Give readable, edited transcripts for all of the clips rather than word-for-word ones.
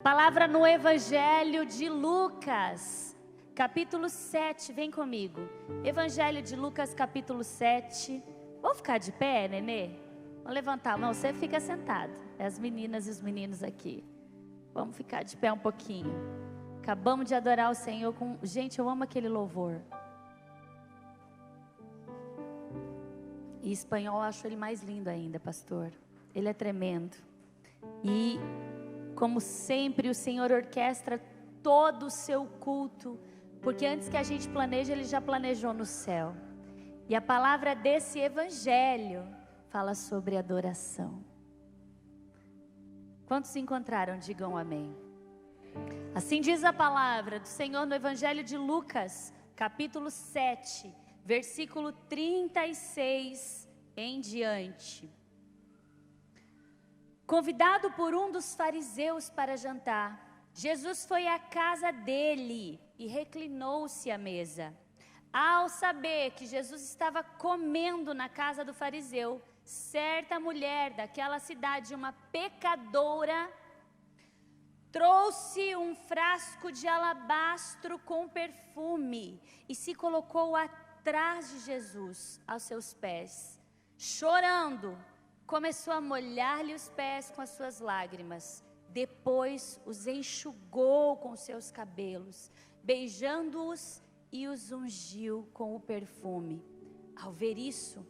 Palavra no Evangelho de Lucas, capítulo 7, vem comigo. Evangelho de Lucas, capítulo 7. Vamos ficar de pé, nenê? Vamos levantar a mão, você fica sentado. É as meninas e os meninos aqui. Vamos ficar de pé um pouquinho. Acabamos de adorar o Senhor com... Gente, eu amo aquele louvor. Em espanhol eu acho ele mais lindo ainda, pastor. Ele é tremendo. E... como sempre, o Senhor orquestra todo o seu culto, porque antes que a gente planeje, Ele já planejou no céu. E a palavra desse Evangelho fala sobre adoração. Quantos se encontraram? Digam amém. Assim diz a palavra do Senhor no Evangelho de Lucas, capítulo 7, versículo 36 em diante. Convidado por um dos fariseus para jantar, Jesus foi à casa dele e reclinou-se à mesa. Ao saber que Jesus estava comendo na casa do fariseu, certa mulher daquela cidade, uma pecadora, trouxe um frasco de alabastro com perfume e se colocou atrás de Jesus, aos seus pés, chorando. Começou a molhar-lhe os pés com as suas lágrimas. Depois os enxugou com seus cabelos, beijando-os e os ungiu com o perfume. Ao ver isso,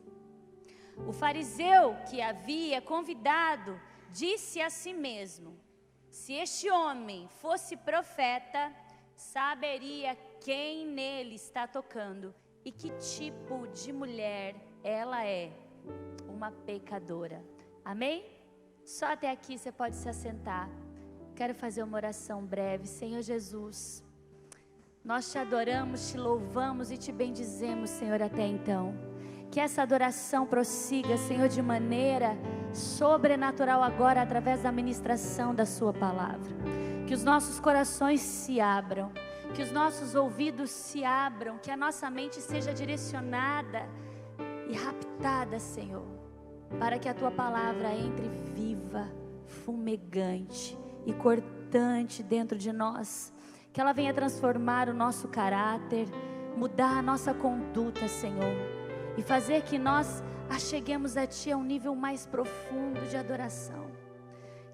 o fariseu que havia convidado disse a si mesmo: se este homem fosse profeta, saberia quem nele está tocando e que tipo de mulher ela é. Uma pecadora. Amém? Só até aqui você pode se assentar. Quero fazer uma oração breve. Senhor Jesus, nós te adoramos, te louvamos e te bendizemos, Senhor, até então. Que essa adoração prossiga, Senhor, de maneira sobrenatural agora, através da ministração da sua palavra. Que os nossos corações se abram, que os nossos ouvidos se abram, que a nossa mente seja direcionada e raptada, Senhor, para que a tua palavra entre viva, fumegante e cortante dentro de nós, que ela venha transformar o nosso caráter, mudar a nossa conduta, Senhor, e fazer que nós acheguemos a ti a um nível mais profundo de adoração,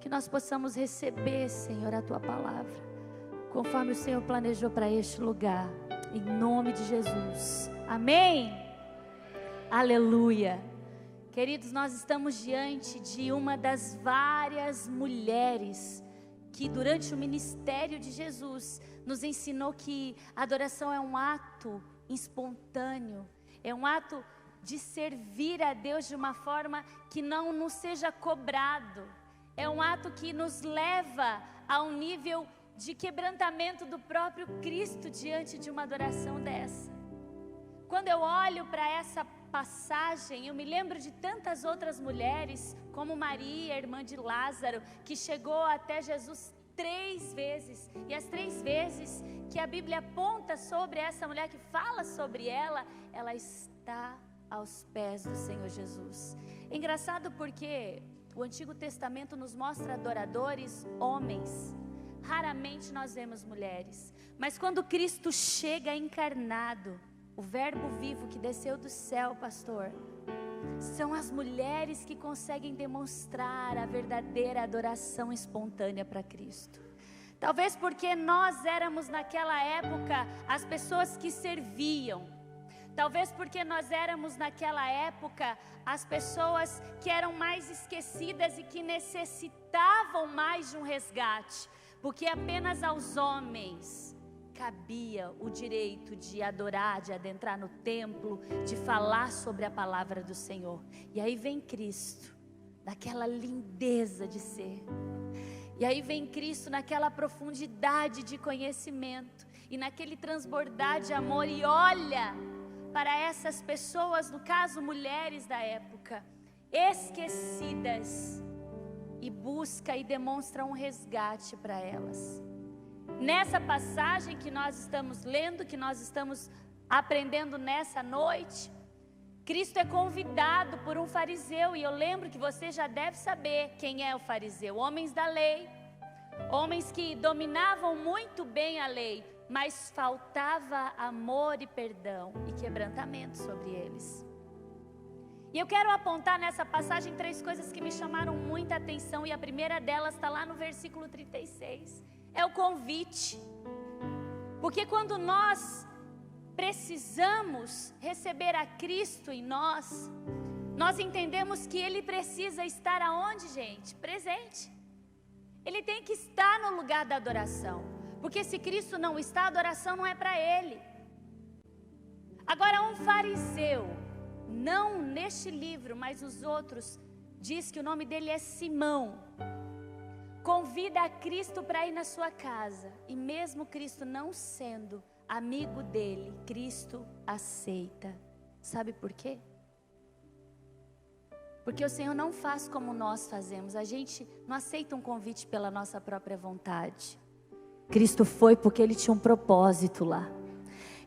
que nós possamos receber, Senhor, a tua palavra, conforme o Senhor planejou para este lugar, em nome de Jesus, amém? Aleluia. Queridos, nós estamos diante de uma das várias mulheres que durante o ministério de Jesus nos ensinou que a adoração é um ato espontâneo, é um ato de servir a Deus de uma forma que não nos seja cobrado, é um ato que nos leva a um nível de quebrantamento do próprio Cristo diante de uma adoração dessa. Quando eu olho para essa passagem, eu me lembro de tantas outras mulheres, como Maria, irmã de Lázaro, que chegou até Jesus 3 vezes, e as 3 vezes que a Bíblia aponta sobre essa mulher, que fala sobre ela, ela está aos pés do Senhor Jesus. É engraçado porque o Antigo Testamento nos mostra adoradores homens, raramente nós vemos mulheres, mas quando Cristo chega encarnado, o verbo vivo que desceu do céu, pastor, são as mulheres que conseguem demonstrar a verdadeira adoração espontânea para Cristo. Talvez porque nós éramos naquela época as pessoas que serviam. Talvez porque nós éramos naquela época as pessoas que eram mais esquecidas e que necessitavam mais de um resgate. Porque apenas aos homens cabia o direito de adorar, de adentrar no templo, de falar sobre a palavra do Senhor. E aí vem Cristo, naquela lindeza de ser. E aí vem Cristo naquela profundidade de conhecimento e naquele transbordar de amor, e olha para essas pessoas, no caso mulheres da época, esquecidas, e busca e demonstra um resgate para elas. Nessa passagem que nós estamos lendo, que nós estamos aprendendo nessa noite, Cristo é convidado por um fariseu, e eu lembro que você já deve saber quem é o fariseu. Homens da lei, homens que dominavam muito bem a lei, mas faltava amor e perdão e quebrantamento sobre eles. E eu quero apontar nessa passagem 3 coisas que me chamaram muita atenção, e a primeira delas está lá no versículo 36, é o convite. Porque quando nós precisamos receber a Cristo em nós, nós entendemos que Ele precisa estar aonde, gente? Presente. Ele tem que estar no lugar da adoração, porque se Cristo não está, a adoração não é para Ele. Agora, um fariseu, não neste livro, mas os outros, diz que o nome dele é Simão, convida a Cristo para ir na sua casa, e mesmo Cristo não sendo amigo dele, Cristo aceita. Sabe por quê? Porque o Senhor não faz como nós fazemos. A gente não aceita um convite pela nossa própria vontade. Cristo foi porque Ele tinha um propósito lá.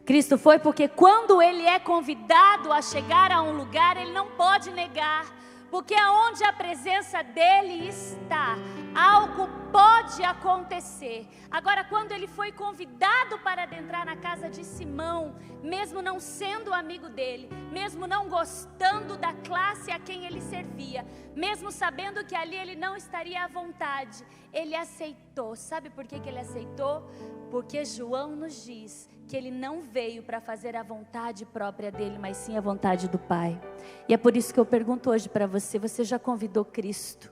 Cristo foi porque quando Ele é convidado a chegar a um lugar, Ele não pode negar. Porque aonde a presença dEle está, algo pode acontecer. Agora, quando Ele foi convidado para adentrar na casa de Simão, mesmo não sendo amigo dele, mesmo não gostando da classe a quem ele servia, mesmo sabendo que ali ele não estaria à vontade, ele aceitou. Sabe por que ele aceitou? Porque João nos diz que ele não veio para fazer a vontade própria dele, mas sim a vontade do Pai. E é por isso que eu pergunto hoje para você: você já convidou Cristo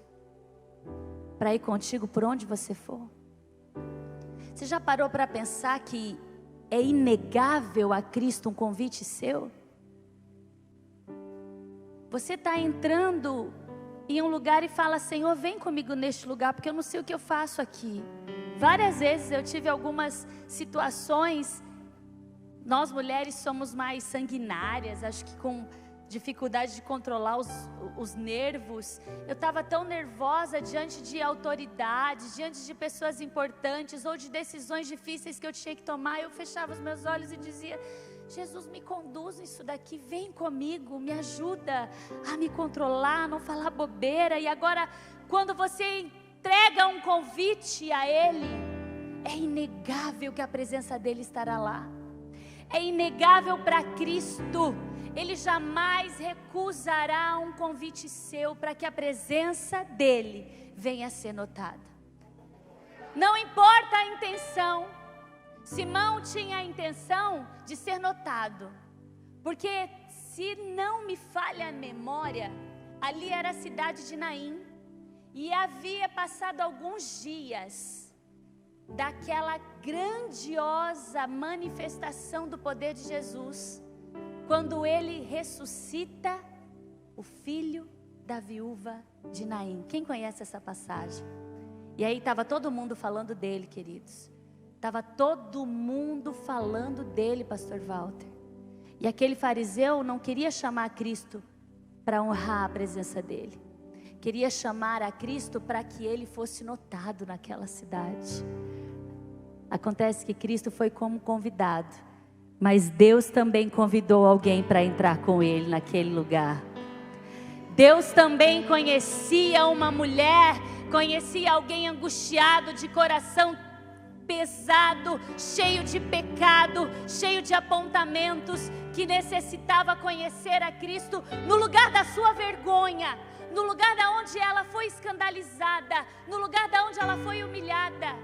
para ir contigo por onde você for? Você já parou para pensar que é inegável a Cristo um convite seu? Você está entrando em um lugar e fala: Senhor, vem comigo neste lugar, porque eu não sei o que eu faço aqui. Várias vezes eu tive algumas situações. Nós mulheres somos mais sanguinárias, acho que com dificuldade de controlar os nervos. Eu estava tão nervosa diante de autoridades, diante de pessoas importantes ou de decisões difíceis que eu tinha que tomar. Eu fechava os meus olhos e dizia: Jesus, me conduz nisso daqui, vem comigo, me ajuda a me controlar, a não falar bobeira. E agora, quando você entrega um convite a Ele, é inegável que a presença dEle estará lá. É inegável para Cristo. Ele jamais recusará um convite seu para que a presença dEle venha a ser notada. Não importa a intenção. Simão tinha a intenção de ser notado, porque, se não me falha a memória, ali era a cidade de Naim, e havia passado alguns dias daquela grandiosa manifestação do poder de Jesus, quando Ele ressuscita o filho da viúva de Naim. Quem conhece essa passagem? E aí estava todo mundo falando dele, queridos. Estava todo mundo falando dele, pastor Walter. E aquele fariseu não queria chamar Cristo para honrar a presença dele. Queria chamar a Cristo para que ele fosse notado naquela cidade. Acontece que Cristo foi como convidado, mas Deus também convidou alguém para entrar com ele naquele lugar. Deus também conhecia uma mulher, conhecia alguém angustiado, de coração pesado, cheio de pecado, cheio de apontamentos, que necessitava conhecer a Cristo no lugar da sua vergonha, no lugar da onde ela foi escandalizada, no lugar da onde ela foi humilhada.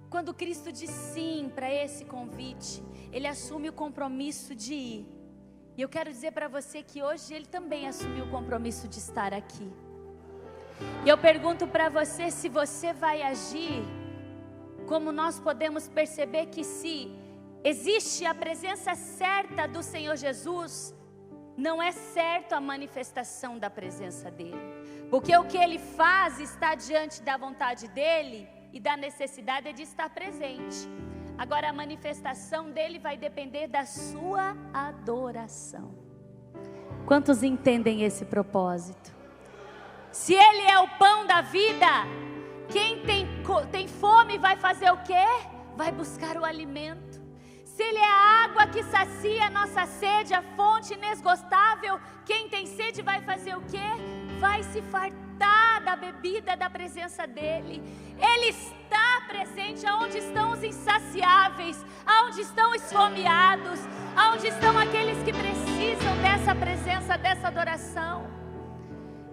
Quando Cristo diz sim para esse convite, Ele assume o compromisso de ir. E eu quero dizer para você que hoje Ele também assumiu o compromisso de estar aqui. E eu pergunto para você se você vai agir como nós podemos perceber que, se existe a presença certa do Senhor Jesus, não é certo a manifestação da presença dEle. Porque o que Ele faz está diante da vontade dEle e da necessidade de estar presente. Agora, a manifestação dEle vai depender da sua adoração. Quantos entendem esse propósito? Se Ele é o pão da vida, quem tem fome vai fazer o quê? Vai buscar o alimento. Se Ele é a água que sacia a nossa sede, a fonte inesgotável, quem tem sede vai fazer o quê? Vai se fartar desfrutar da bebida da presença dEle. Ele está presente aonde estão os insaciáveis, aonde estão os esfomeados, aonde estão aqueles que precisam dessa presença, dessa adoração.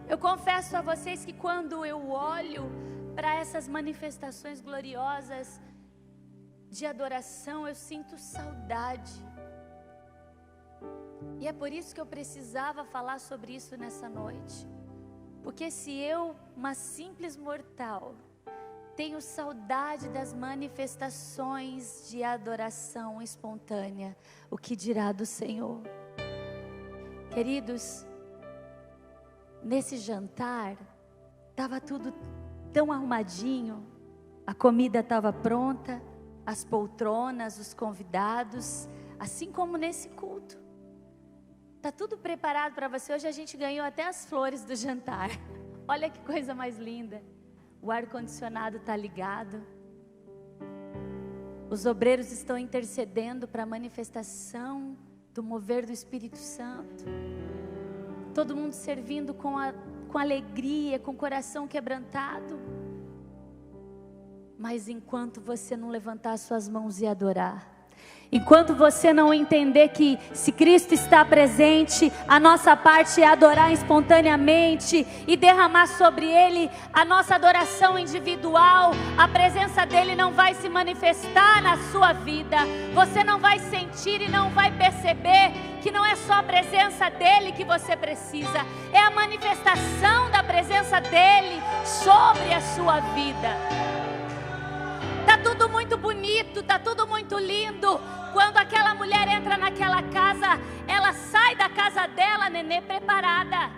Eu confesso a vocês que quando eu olho para essas manifestações gloriosas de adoração, eu sinto saudade. E é por isso que eu precisava falar sobre isso nessa noite. Porque se eu, uma simples mortal, tenho saudade das manifestações de adoração espontânea, o que dirá do Senhor? Queridos, nesse jantar, estava tudo tão arrumadinho, a comida estava pronta, as poltronas, os convidados, assim como nesse culto. Está tudo preparado para você. Hoje a gente ganhou até as flores do jantar. Olha que coisa mais linda. O ar-condicionado está ligado. Os obreiros estão intercedendo para a manifestação do mover do Espírito Santo. Todo mundo servindo com alegria, com o coração quebrantado. Mas enquanto você não levantar suas mãos e adorar, enquanto você não entender que se Cristo está presente, a nossa parte é adorar espontaneamente e derramar sobre Ele a nossa adoração individual, a presença dEle não vai se manifestar na sua vida. Você não vai sentir e não vai perceber que não é só a presença dEle que você precisa, é a manifestação da presença dEle sobre a sua vida. Está tudo muito bonito, está tudo muito lindo. Quando aquela mulher entra naquela casa, ela sai da casa dela, nenê, preparada.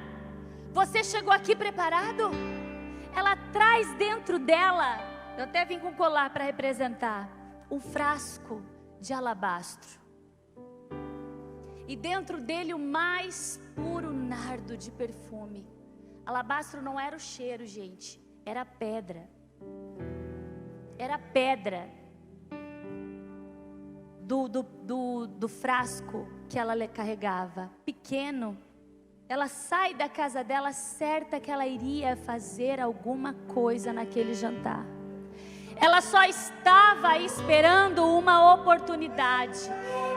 Você chegou aqui preparado? Ela traz dentro dela, eu até vim com colar para representar, um frasco de alabastro. E dentro dele o mais puro nardo de perfume. Alabastro não era o cheiro, gente, era pedra. Era pedra do frasco que ela carregava, pequeno. Ela sai da casa dela certa que ela iria fazer alguma coisa naquele jantar. Ela só estava esperando uma oportunidade.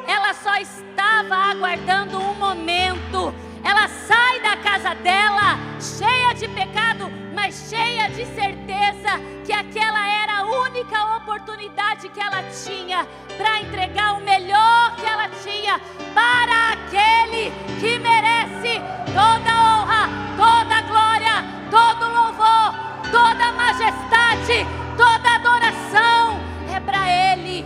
Ela só estava aguardando um momento. Ela sai da casa dela cheia de pecado, mas cheia de certeza que aquela era a única oportunidade que ela tinha para entregar o melhor que ela tinha para aquele que merece toda a honra, toda a glória, todo o louvor, toda a majestade, toda a adoração é para Ele.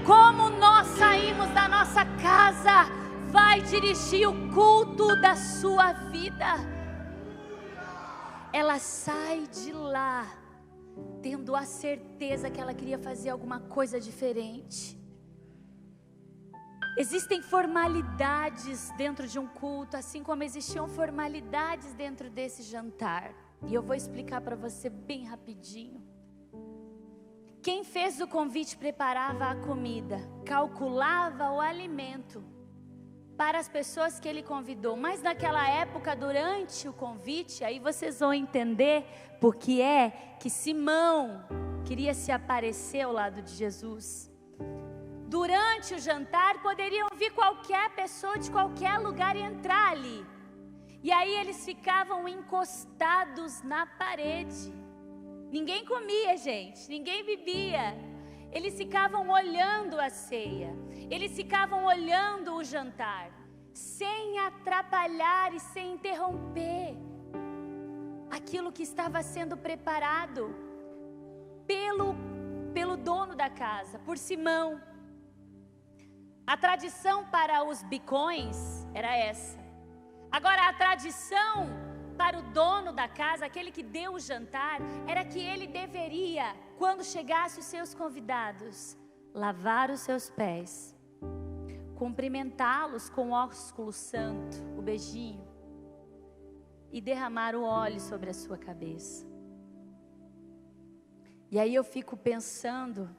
Como nós saímos da nossa casa, vai dirigir o culto da sua vida. Ela sai de lá tendo a certeza que ela queria fazer alguma coisa diferente. Existem formalidades dentro de um culto, assim como existiam formalidades dentro desse jantar. E eu vou explicar para você bem rapidinho. Quem fez o convite preparava a comida, calculava o alimento para as pessoas que ele convidou. Mas naquela época, durante o convite, aí vocês vão entender porque é que Simão queria se aparecer ao lado de Jesus. Durante o jantar, poderiam vir qualquer pessoa de qualquer lugar e entrar ali. E aí eles ficavam encostados na parede. Ninguém comia, gente, ninguém bebia. Eles ficavam olhando a ceia. Eles ficavam olhando o jantar, sem atrapalhar e sem interromper aquilo que estava sendo preparado pelo dono da casa, por Simão. A tradição para os bicões era essa. Agora, a tradição para o dono da casa, aquele que deu o jantar, era que ele deveria, quando chegassem os seus convidados, lavar os seus pés, cumprimentá-los com o ósculo santo, o beijinho, e derramar o óleo sobre a sua cabeça. E aí eu fico pensando,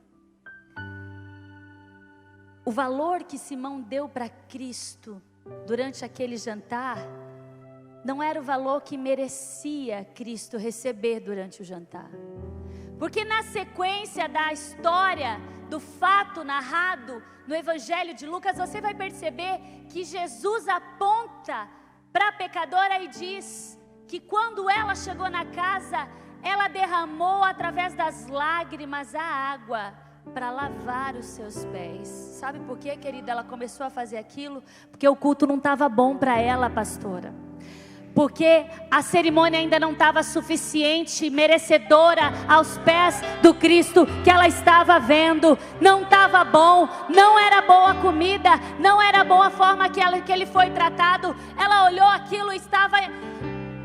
o valor que Simão deu para Cristo durante aquele jantar não era o valor que merecia Cristo receber durante o jantar. Porque na sequência da história, do fato narrado no Evangelho de Lucas, você vai perceber que Jesus aponta para a pecadora e diz que quando ela chegou na casa, ela derramou através das lágrimas a água para lavar os seus pés. Sabe por quê, querida? Ela começou a fazer aquilo porque o culto não estava bom para ela, pastora. Porque a cerimônia ainda não estava suficiente, merecedora aos pés do Cristo que ela estava vendo. Não estava bom, não era boa a comida, não era boa a forma que ele foi tratado. Ela olhou aquilo e estava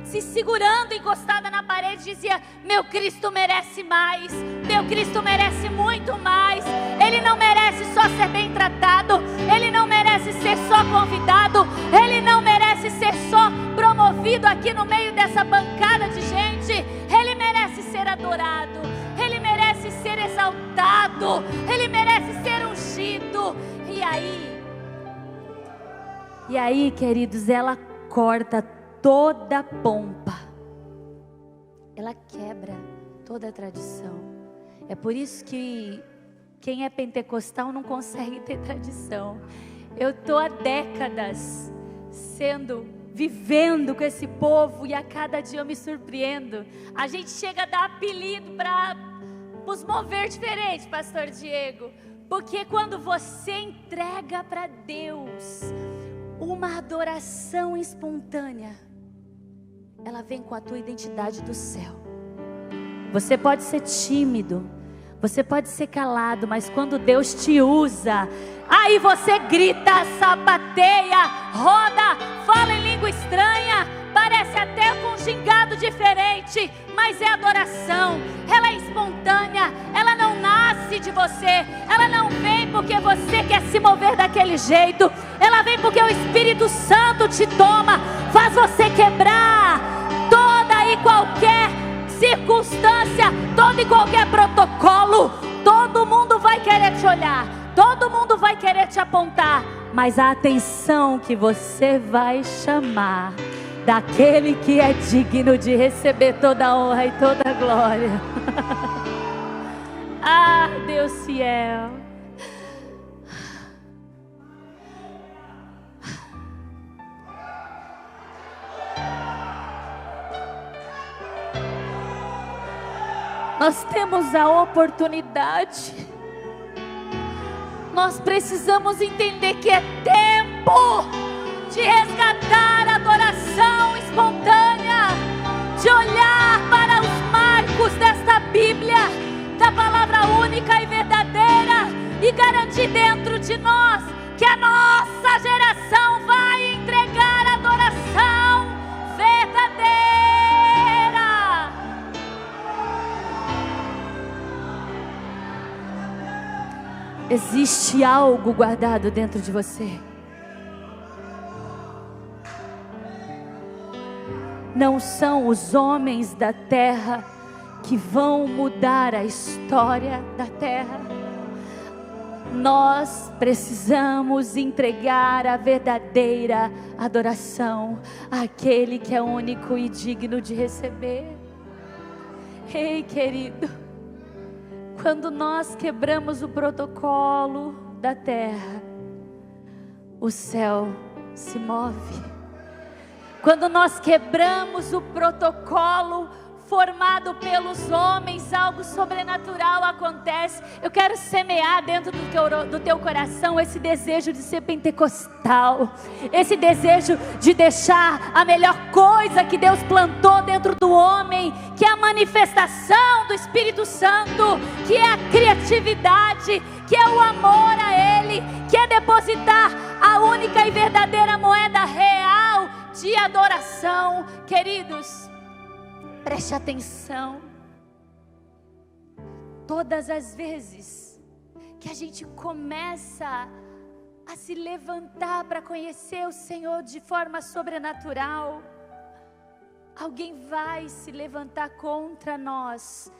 se segurando, encostada na parede, dizia: meu Cristo merece mais, meu Cristo merece muito mais. Ele não merece só ser bem tratado, ele não merece ser só convidado, ele não merece ser só promovido aqui no meio dessa bancada de gente. Ele merece ser adorado, ele merece ser exaltado, ele merece ser ungido. E aí, queridos, ela corta toda a pompa, ela quebra toda a tradição. É por isso que quem é pentecostal não consegue ter tradição. Eu estou há décadas vivendo com esse povo, e a cada dia eu me surpreendo. A gente chega a dar apelido para os mover diferente, pastor Diego, porque quando você entrega para Deus uma adoração espontânea, ela vem com a tua identidade do céu. Você pode ser tímido, você pode ser calado, mas quando Deus te usa, aí você grita, sapateia, roda, fala em língua estranha, parece até com um gingado diferente, mas é adoração. Ela é espontânea, ela não nasce de você, ela não vem porque você quer se mover daquele jeito, ela vem porque o Espírito Santo te toma, faz você quebrar toda e qualquer circunstância, todo e qualquer protocolo. Todo mundo vai querer te olhar, todo mundo vai querer te apontar, mas a atenção que você vai chamar daquele que é digno de receber toda a honra e toda a glória. Ah, Deus fiel. Nós temos a oportunidade, nós precisamos entender que é tempo de resgatar a adoração espontânea, de olhar para os marcos desta Bíblia, da palavra única e verdadeira, e garantir dentro de nós que a nossa geração vai entregar a adoração verdadeira. Existe algo guardado dentro de você. Não são os homens da terra que vão mudar a história da terra. Nós precisamos entregar a verdadeira adoração àquele que é único e digno de receber. Ei, querido, quando nós quebramos o protocolo da terra, o céu se move. Quando nós quebramos o protocolo formado pelos homens, algo sobrenatural acontece. Eu quero semear dentro do teu coração esse desejo de ser pentecostal, esse desejo de deixar a melhor coisa que Deus plantou dentro do homem, que é a manifestação do Espírito Santo, que é a criatividade, que é o amor a Ele, que é depositar a única e verdadeira moeda real de adoração. Queridos, preste atenção. Todas as vezes que a gente começa a se levantar para conhecer o Senhor de forma sobrenatural, alguém vai se levantar contra nós.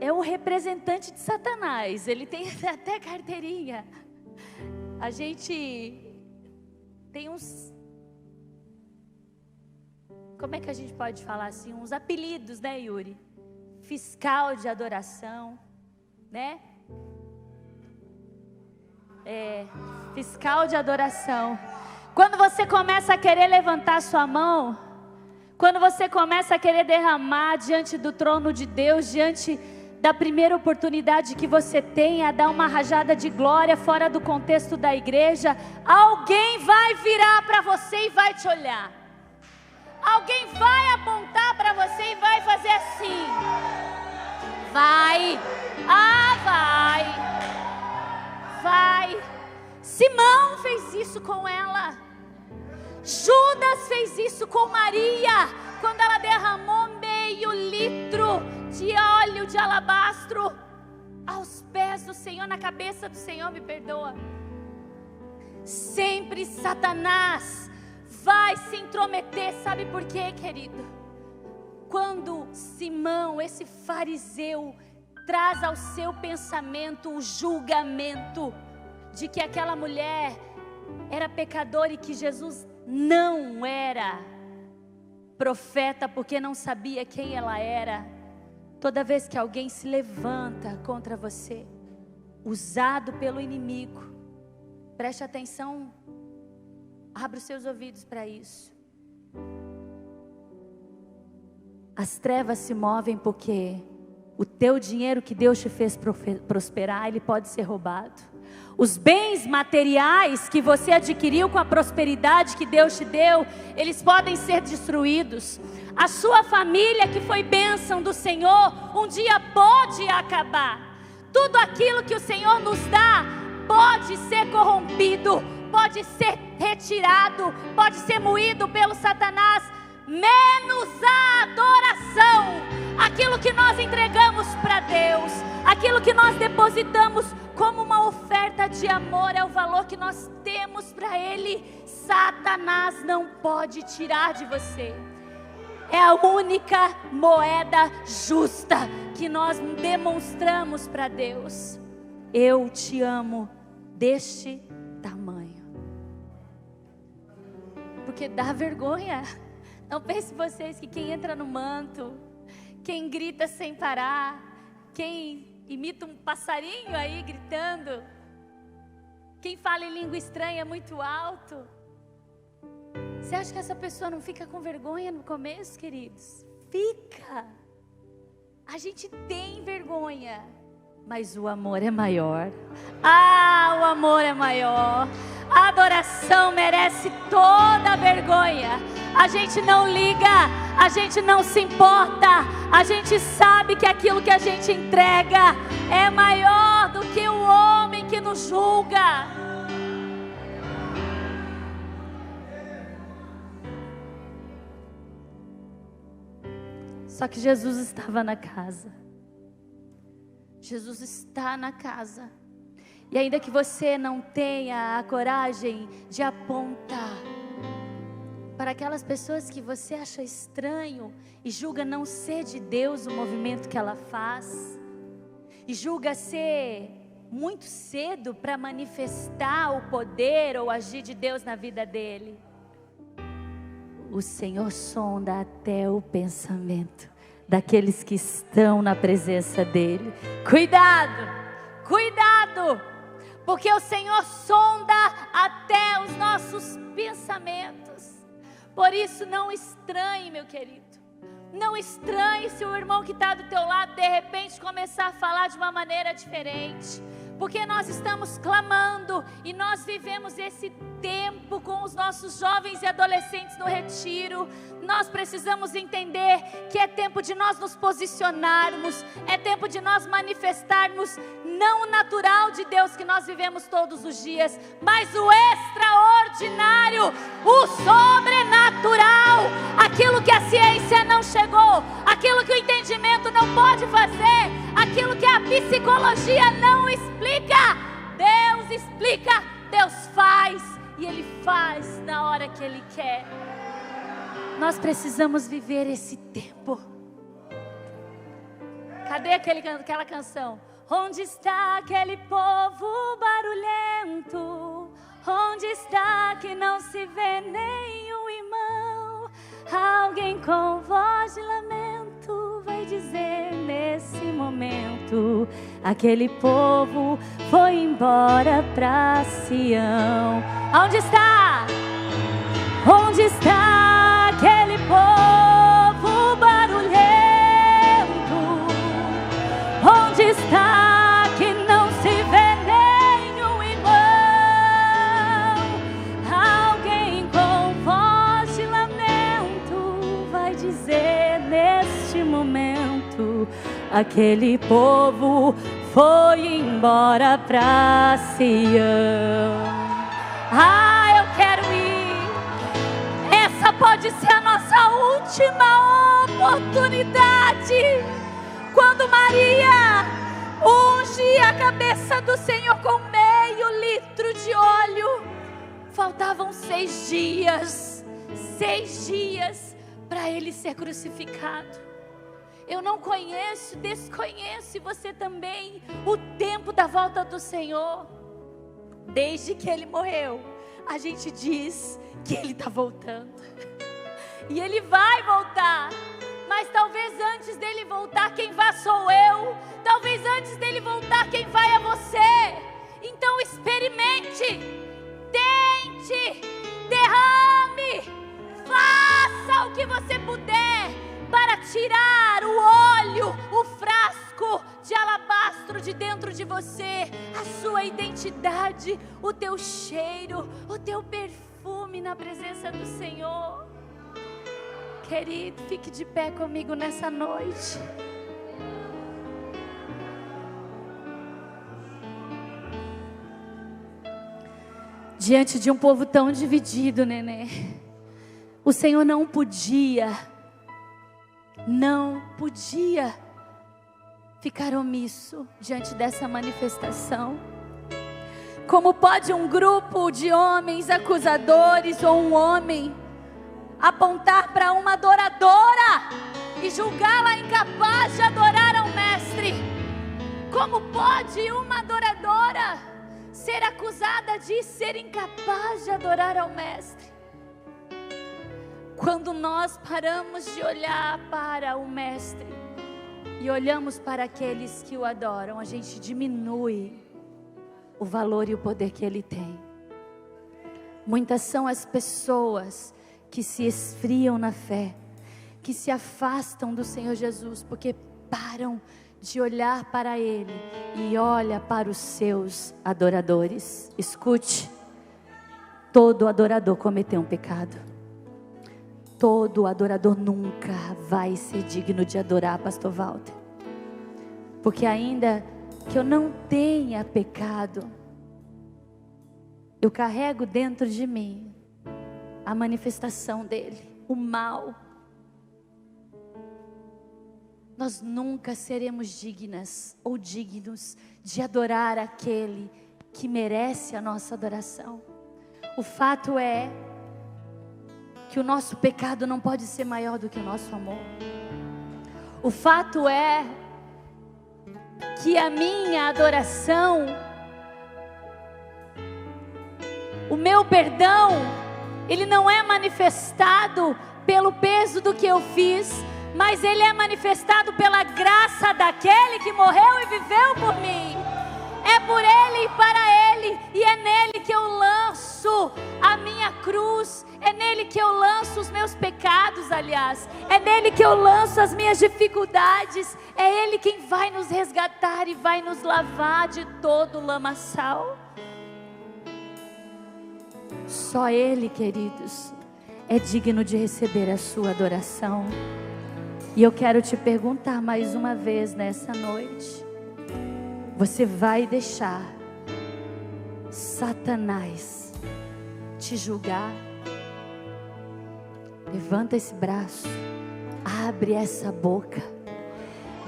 É um representante de Satanás, ele tem até carteirinha. A gente tem uns como é que a gente pode falar assim, uns apelidos, né, Yuri? Fiscal de adoração, né? Fiscal de adoração. Quando você começa a querer levantar sua mão, quando você começa a querer derramar diante do trono de Deus, diante da primeira oportunidade que você tem a dar uma rajada de glória fora do contexto da igreja, alguém vai virar para você e vai te olhar. Alguém vai apontar para você e vai fazer assim. Vai. Vai. Simão fez isso com ela. Judas fez isso com Maria, quando ela derramou meio litro de óleo de alabastro aos pés do Senhor, na cabeça do Senhor, me perdoa. Sempre Satanás vai se intrometer, sabe por quê, querido? Quando Simão, esse fariseu, traz ao seu pensamento o julgamento de que aquela mulher era pecadora e que Jesus não era profeta porque não sabia quem ela era. Toda vez que alguém se levanta contra você, usado pelo inimigo, preste atenção, abra os seus ouvidos para isso. As trevas se movem porque o teu dinheiro que Deus te fez prosperar, ele pode ser roubado. Os bens materiais que você adquiriu com a prosperidade que Deus te deu, eles podem ser destruídos. A sua família que foi bênção do Senhor, um dia pode acabar. Tudo aquilo que o Senhor nos dá, pode ser corrompido, pode ser retirado, pode ser moído pelo Satanás, menos a adoração. Aquilo que nós entregamos para Deus, aquilo que nós depositamos como uma oferta de amor, é o valor que nós temos para Ele. Satanás não pode tirar de você. É a única moeda justa que nós demonstramos para Deus. Eu te amo deste tamanho. Porque dá vergonha. Não pense vocês que quem entra no manto, quem grita sem parar, quem imita um passarinho aí gritando, quem fala em língua estranha muito alto, você acha que essa pessoa não fica com vergonha no começo, queridos? Fica. A gente tem vergonha, mas o amor é maior. O amor é maior. A adoração merece toda a vergonha. A gente não liga, a gente não se importa. A gente sabe que aquilo que a gente entrega é maior do que o homem que nos julga. Só que Jesus estava na casa. Jesus está na casa. E ainda que você não tenha a coragem de apontar para aquelas pessoas que você acha estranho e julga não ser de Deus o movimento que ela faz, e julga ser muito cedo para manifestar o poder ou agir de Deus na vida dele, o Senhor sonda até o pensamento daqueles que estão na presença dele. Cuidado, cuidado, porque o Senhor sonda até os nossos pensamentos. Por isso não estranhe, meu querido, não estranhe se o irmão que está do teu lado de repente começar a falar de uma maneira diferente, porque nós estamos clamando e nós vivemos esse tempo com os nossos jovens e adolescentes no retiro. Nós precisamos entender que é tempo de nós nos posicionarmos, é tempo de nós manifestarmos não o natural de Deus que nós vivemos todos os dias, mas o extraordinário, o sobrenatural, aquilo que a ciência não chegou, aquilo que o entendimento não pode fazer, aquilo que a psicologia não explica. Deus explica, Deus faz, e Ele faz na hora que Ele quer. Nós precisamos viver esse tempo. Cadê aquela canção? Onde está aquele povo barulhento? Onde está que não se vê nenhum irmão? Alguém com voz de lamento vai dizer nesse momento: aquele povo foi embora pra Sião. Onde está? Onde está aquele povo barulhento? Onde está que não se vê nenhum irmão? Alguém com voz de lamento vai dizer neste momento: aquele povo foi embora pra Sião. Eu quero ir. Essa pode ser a nossa última oportunidade. Quando Maria unge a cabeça do Senhor com meio litro de óleo, faltavam 6 dias para ele ser crucificado. Eu não conheço, desconheço, e você também, o tempo da volta do Senhor. Desde que ele morreu, a gente diz que ele está voltando. E ele vai voltar. Mas talvez antes dele voltar, quem vai sou eu. Talvez antes dele voltar, quem vai é você. Então experimente, tente, derrame, faça o que você puder para tirar o óleo, o frasco de alabastro de dentro de você, a sua identidade, o teu cheiro, o teu perfume na presença do Senhor. Querido, fique de pé comigo nessa noite. Diante de um povo tão dividido, nenê, o Senhor não podia ficar omisso diante dessa manifestação. Como pode um grupo de homens acusadores ou um homem apontar para uma adoradora e julgá-la incapaz de adorar ao Mestre? Como pode uma adoradora ser acusada de ser incapaz de adorar ao Mestre? Quando nós paramos de olhar para o Mestre e olhamos para aqueles que o adoram, a gente diminui o valor e o poder que Ele tem. Muitas são as pessoas que se esfriam na fé, que se afastam do Senhor Jesus, porque param de olhar para Ele e olha para os seus adoradores. Escute, todo adorador cometeu um pecado. Todo adorador nunca vai ser digno de adorar, pastor Walter. Porque ainda que eu não tenha pecado, eu carrego dentro de mim a manifestação dele, o mal. Nós nunca seremos dignas ou dignos de adorar aquele que merece a nossa adoração. O fato é que o nosso pecado não pode ser maior do que o nosso amor. O fato é que a minha adoração, o meu perdão, ele não é manifestado pelo peso do que eu fiz, mas ele é manifestado pela graça daquele que morreu e viveu por mim. É por Ele e para Ele, e é nele que eu lanço a minha cruz, é nele que eu lanço os meus pecados, aliás, é nele que eu lanço as minhas dificuldades, é Ele quem vai nos resgatar e vai nos lavar de todo o lamaçal. Só Ele, queridos, é digno de receber a sua adoração. E eu quero te perguntar mais uma vez nessa noite: você vai deixar Satanás te julgar? Levanta esse braço, abre essa boca,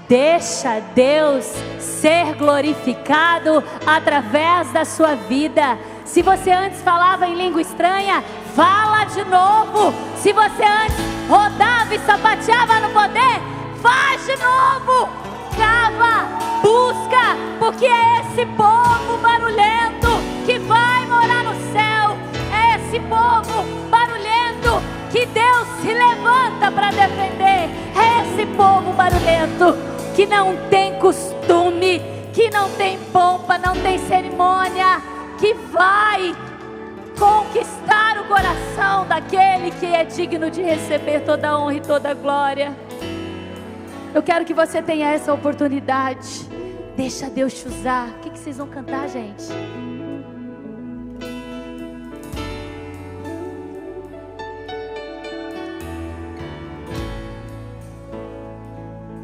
deixa Deus ser glorificado através da sua vida. Se você antes falava em língua estranha, fala de novo. Se você antes rodava e sapateava no poder, faz de novo. Cava, busca, porque é esse povo barulhento que vai morar no céu. É esse povo barulhento que Deus se levanta povo barulhento, que não tem costume, que não tem pompa, não tem cerimônia, que vai conquistar o coração daquele que é digno de receber toda a honra e toda a glória. Eu quero que você tenha essa oportunidade. Deixa Deus te usar. O que vocês vão cantar, gente?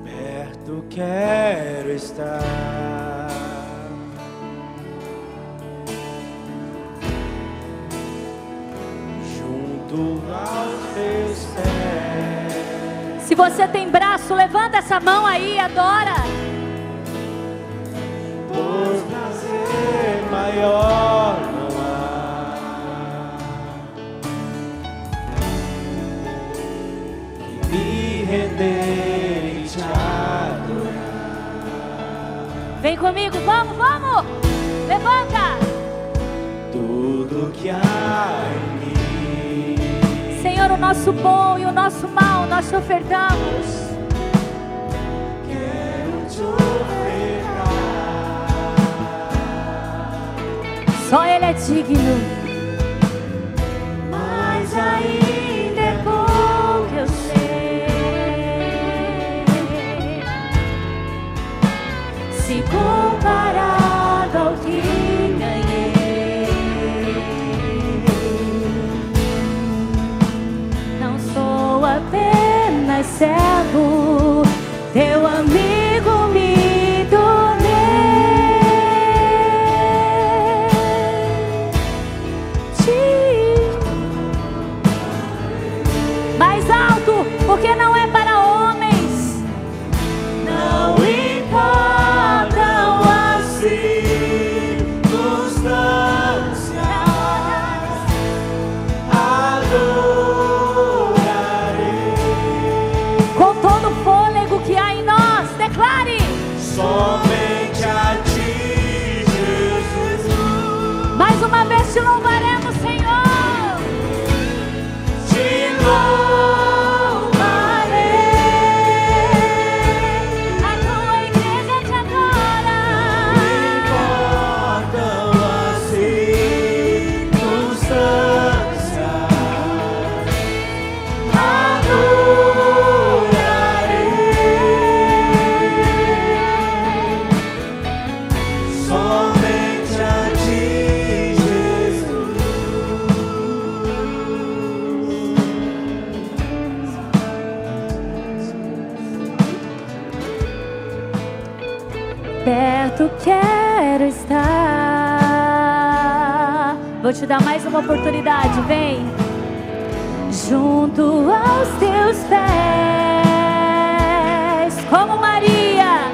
Perto quero estar, junto aos teus pés. Se você tem braço, levanta essa mão aí, adora. Por prazer maior não há que me render e te adorar. Vem comigo, vamos, vamos. Levanta. Tudo que há em mim, Senhor, o nosso bom e o nosso mal nós te ofertamos. quero te ofertar. Só Ele é digno. Mas ainda é pouco, eu sei. Se comparado ao que ganhei, não sou apenas servo, teu amigo me tornei. Mais alto, porque não é para homens. Não importam as circunstâncias, adorarei. Com todo o fôlego que há em nós, declare. Somente a ti, Jesus. Mais uma vez te louvaremos, Senhor. Te louvarei. A tua igreja te adora. Não importam as circunstâncias, adorarei. Somente a ti, Jesus. Perto quero estar. Vou te dar mais uma oportunidade, vem. Junto aos teus pés, como Maria,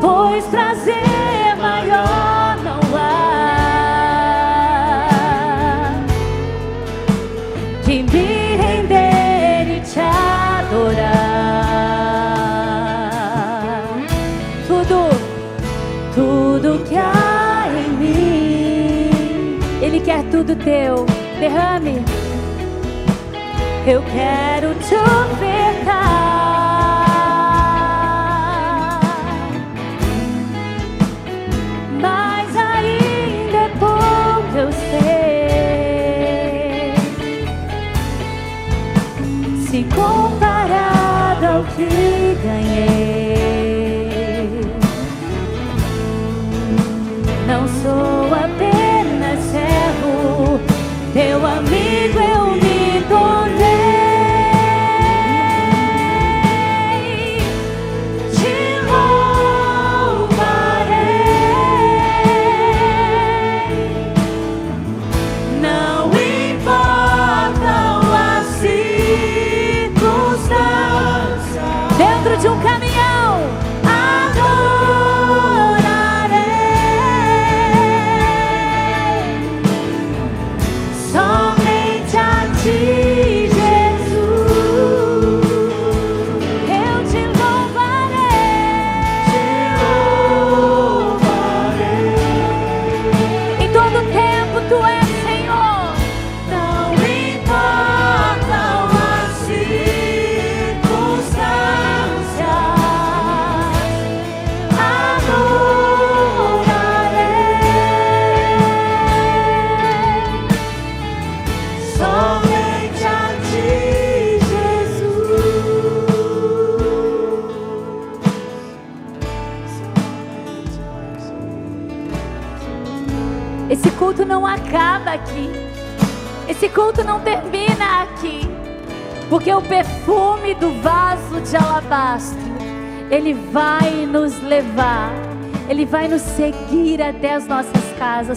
pois prazer maior não há que me render e te adorar. Tudo que há em mim, Ele quer tudo teu. Derrame. Eu quero te ofertar, mas ainda é pouco, eu sei. Se comparado ao que ganhei, não sou apenas servo, teu amigo eu me tornei. Esse culto não acaba aqui. Esse culto não termina aqui. Porque o perfume do vaso de alabastro, ele vai nos levar, ele vai nos seguir até as nossas casas.